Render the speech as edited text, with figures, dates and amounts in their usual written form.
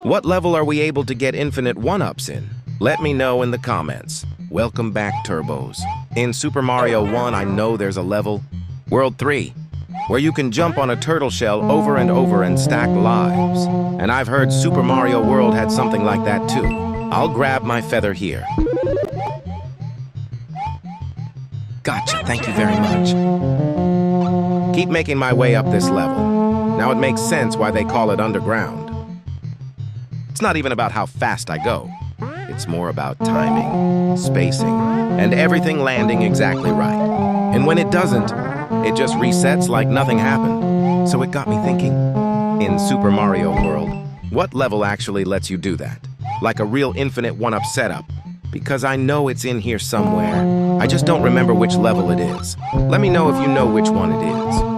What level are we able to get infinite 1-ups in? Let me know in the comments. Welcome back, Turbos. In Super Mario 1, I know there's a level, World 3, where you can jump on a turtle shell over and over and stack lives. And I've heard Super Mario World had something like that too. I'll grab my feather here. Gotcha, thank you very much. Keep making my way up this level. Now it makes sense why they call it underground. It's not even about how fast I go. It's more about timing, spacing, and everything landing exactly right. And when it doesn't, it just resets like nothing happened. So it got me thinking, in Super Mario World, what level actually lets you do that? Like a real infinite 1-up setup. Because I know it's in here somewhere. I just don't remember which level it is. Let me know if you know which one it is.